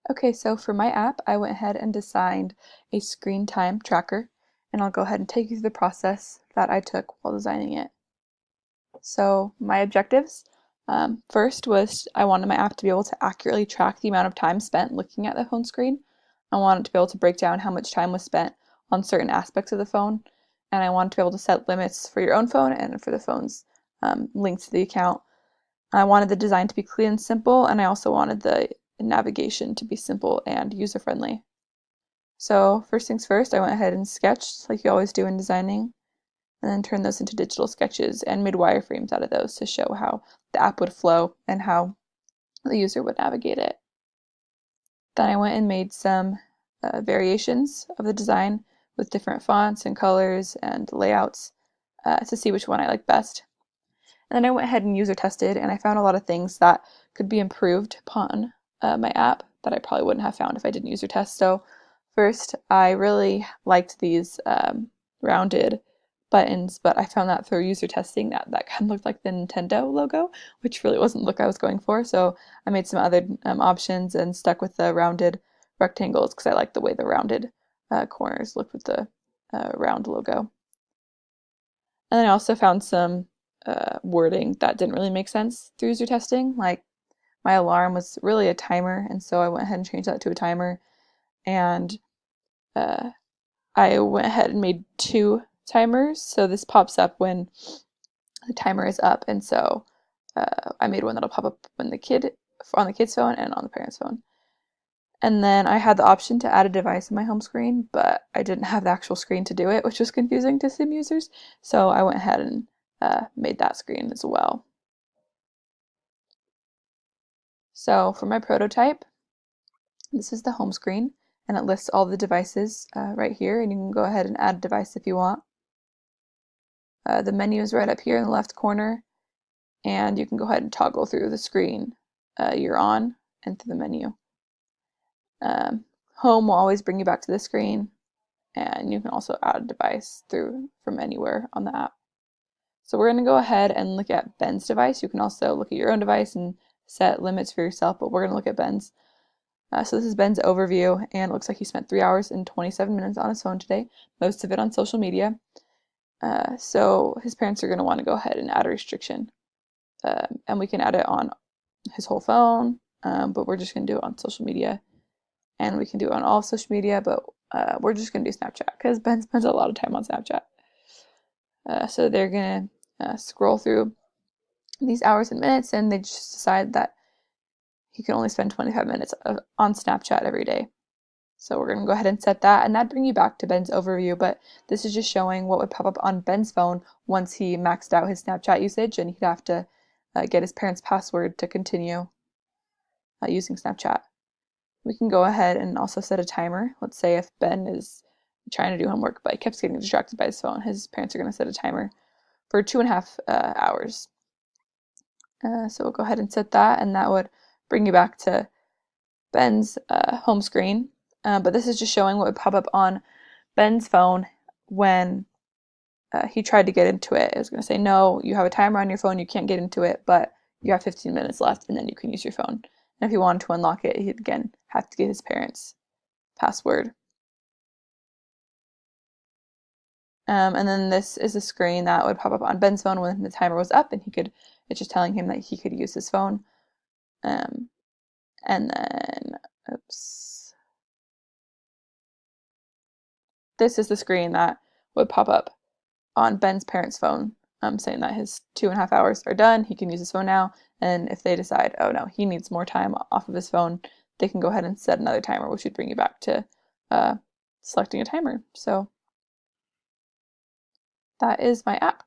Okay, so for my app, I went ahead and designed a screen time tracker, and I'll go ahead and take you through the process that I took while designing it. So my objectives, first was I wanted my app to be able to accurately track the amount of time spent looking at the phone screen. I wanted to be able to break down how much time was spent on certain aspects of the phone, and I wanted to be able to set limits for your own phone and for the phones linked to the account. I wanted the design to be clean and simple, and I also wanted the navigation to be simple and user-friendly. So first things first, I went ahead and sketched like you always do in designing, and then turned those into digital sketches and made wireframes out of those to show how the app would flow and how the user would navigate it. Then I went and made some variations of the design with different fonts and colors and layouts to see which one I like best. And then I went ahead and user tested, and I found a lot of things that could be improved upon my app that I probably wouldn't have found if I didn't user test. So first, I really liked these rounded buttons, but I found that through user testing that kind of looked like the Nintendo logo, which really wasn't the look I was going for. So I made some other options and stuck with the rounded rectangles because I like the way the rounded corners look with the round logo. And then I also found some wording that didn't really make sense through user testing. Like my alarm was really a timer, and so I went ahead and changed that to a timer. And uh, I went ahead and made two timers, so this pops up when the timer is up, and so I made one that'll pop up when the kid on the kid's phone and on the parent's phone. And then I had the option to add a device in my home screen, but I didn't have the actual screen to do it, which was confusing to sim users. So I went ahead and made that screen as well. So for my prototype, this is the home screen, and it lists all the devices right here, and you can go ahead and add a device if you want. The menu is right up here in the left corner, and you can go ahead and toggle through the screen you're on and through the menu. Home will always bring you back to the screen, and you can also add a device from anywhere on the app. So we're going to go ahead and look at Ben's device. You can also look at your own device and set limits for yourself, but we're going to look at Ben's. So this is Ben's overview, and it looks like he spent 3 hours and 27 minutes on his phone today, most of it on social media. So his parents are going to want to go ahead and add a restriction. And we can add it on his whole phone, but we're just going to do it on social media. And we can do it on all social media, but we're just going to do Snapchat because Ben spends a lot of time on Snapchat. So they're going to scroll through these hours and minutes, and they just decide that he can only spend 25 minutes on Snapchat every day. So we're going to go ahead and set that, and that'd bring you back to Ben's overview, but this is just showing what would pop up on Ben's phone once he maxed out his Snapchat usage, and he'd have to get his parents' password to continue using Snapchat. We can go ahead and also set a timer. Let's say if Ben is trying to do homework, but he keeps getting distracted by his phone, his parents are going to set a timer for 2.5 hours. So we'll go ahead and set that, and that would bring you back to Ben's home screen. But this is just showing what would pop up on Ben's phone when he tried to get into it. It was going to say, no, you have a timer on your phone, you can't get into it, but you have 15 minutes left, and then you can use your phone. And if he wanted to unlock it, he'd again have to get his parents' password. And then this is a screen that would pop up on Ben's phone when the timer was up, and it's just telling him that he could use his phone. And then, oops. This is the screen that would pop up on Ben's parents' phone, saying that his 2.5 hours are done. He can use his phone now. And if they decide, oh no, he needs more time off of his phone, they can go ahead and set another timer, which would bring you back to selecting a timer. So that is my app.